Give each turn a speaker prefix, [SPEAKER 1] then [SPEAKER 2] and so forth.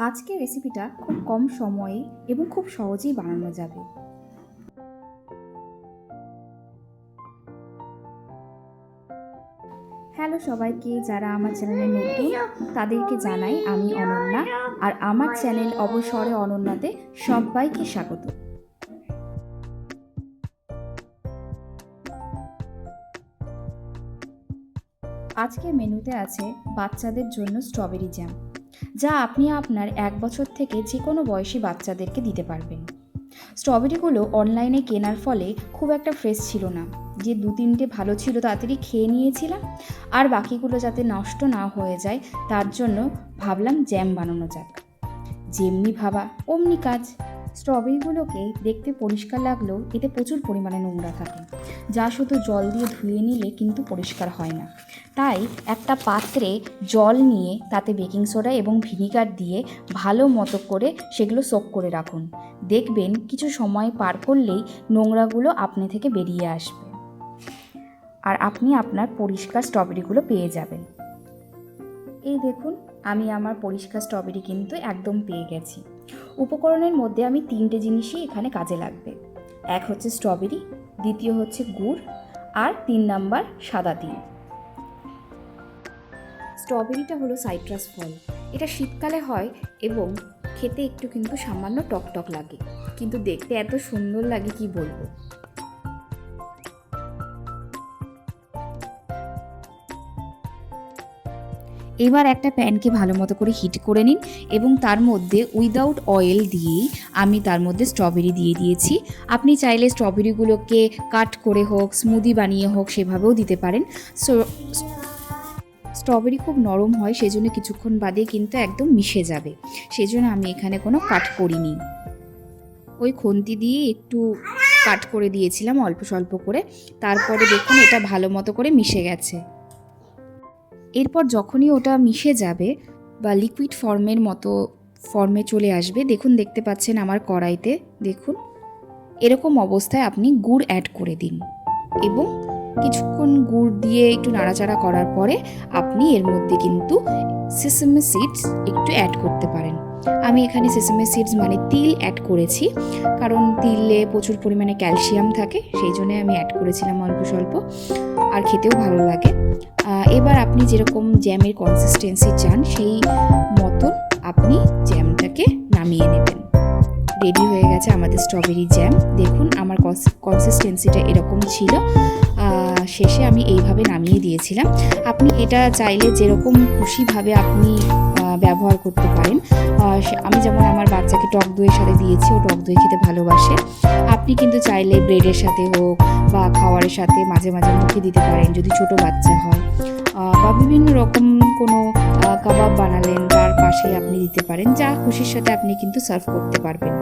[SPEAKER 1] আজকের রেসিপিটা খুব কম সময়ে এবং খুব সহজেই বানানো যাবে। হ্যালো সবাইকে, যারা আমার চ্যানেলে নতুন তাদেরকে জানাই আমি অনন্যা, আর আমার চ্যানেল অবসরে অনন্যাতে সবাইকে স্বাগত। আজকের মেনুতে আছে বাচ্চাদের জন্য স্ট্রবেরি জ্যাম, যা আপনি আপনার 1 বছর থেকে যে কোনো বয়সী বাচ্চাদেরকে দিতে পারবেন। স্ট্রবেরিগুলো অনলাইনে কেনার ফলে খুব একটা ফ্রেশ ছিল না, যে 2-3টে ভালো ছিল তাড়াতাড়ি খেয়ে নিয়েছিলাম, আর বাকিগুলো যাতে নষ্ট না হয়ে যায় তার জন্য ভাবলাম জ্যাম বানানো যাক। যেমনি ভাবা অমনি কাজ। স্ট্রবেরিগুলোকে দেখতে পরিষ্কার লাগলেও এতে প্রচুর পরিমাণে নোংরা থাকে, যা শুধু জল দিয়ে ধুয়ে নিলে কিন্তু পরিষ্কার হয় না। তাই একটা পাত্রে জল নিয়ে তাতে বেকিং সোডা এবং ভিনিগার দিয়ে ভালো মতো করে সেগুলো সোক করে রাখুন। দেখবেন কিছু সময় পার করলেই নোংরাগুলো আপনি থেকে বেরিয়ে আসবে, আর আপনি আপনার পরিষ্কার স্ট্রবেরিগুলো পেয়ে যাবেন। এই দেখুন, আমি আমার পরিষ্কার স্ট্রবেরি কিন্তু একদম পেয়ে গেছি। উপকরণের মধ্যে আমি 3টে জিনিসই এখানে কাজে লাগবে। এক হচ্ছে স্ট্রবেরি, দ্বিতীয় হচ্ছে গুড়, আর 3 নাম্বার সাদা তিল। স্ট্রবেরিটা হলো সাইট্রাস ফল। এটা শীতকালে হয় এবং খেতে একটু কিন্তু সামান্য টকটক লাগে, কিন্তু দেখতে এত সুন্দর লাগে কি বলবো। এবার একটা প্যানকে ভালো মতো করে হিট করে নিন এবং তার মধ্যে উইদাউট অয়েল দিয়েই আমি তার মধ্যে স্ট্রবেরি দিয়ে দিয়েছি। আপনি চাইলে স্ট্রবেরিগুলোকে কাট করে হোক, স্মুদি বানিয়ে হোক, সেভাবেও দিতে পারেন। স্ট্রবেরি খুব নরম হয়, সেজন্য কিছুক্ষণ বাদে কিন্তু একদম মিশে যাবে, সেজন্য আমি এখানে কোনো কাট করিনি। ওই খুন্তি দিয়ে একটু কাট করে দিয়েছিলাম অল্প স্বল্প করে। তারপরে দেখুন এটা ভালো মতো করে মিশে গেছে। এরপর যখনই ওটা মিশে যাবে বা লিকুইড ফর্মে চলে আসবে, দেখুন দেখতে পাচ্ছেন আমার কড়াইতে, দেখুন এরকম অবস্থায় আপনি গুড় অ্যাড করে দিন এবং কিছুক্ষণ গুড় দিয়ে একটু নাড়াচাড়া করার পরে আপনি এর মধ্যে কিন্তু সেসামে সিডস একটু অ্যাড করতে পারেন। আমি এখানে সেসামে সিডস মানে তিল অ্যাড করেছি, কারণ তিলে প্রচুর পরিমাণে ক্যালসিয়াম থাকে, সেই জন্য আমি অ্যাড করেছিলাম অল্প স্বল্প, আর খেতেও ভালো লাগে। এবার আপনি যেরকম জ্যামের কনসিস্টেন্সি চান সেই মতন আপনি জ্যামটাকে নামিয়ে নেবেন। রেডি হয়ে গেছে আমাদের স্ট্রবেরি জ্যাম। দেখুন আমার কনসিস্টেন্সিটা এরকম ছিল। শেষে আমি এইভাবে নামিয়ে দিয়েছিলাম। আপনি এটা চাইলে যেরকম খুশিভাবে আপনি ব্যবহার করতে পারেন। আমি যেমন আমার বাচ্চাকে টক দইয়ের সাথে দিয়েছি, ও টক দই খেতে ভালোবাসে। আপনি কিন্তু চাইলে ব্রেডের সাথে হোক বা খাবারের সাথে মাঝে মাঝে মুখে দিতে পারেন যদি ছোট বাচ্চা হয়, বা বিভিন্ন রকম কোনো কাবাব বানালেন তার পাশে আপনি দিতে পারেন। যা খুশির সাথে আপনি কিন্তু সার্ভ করতে পারবেন।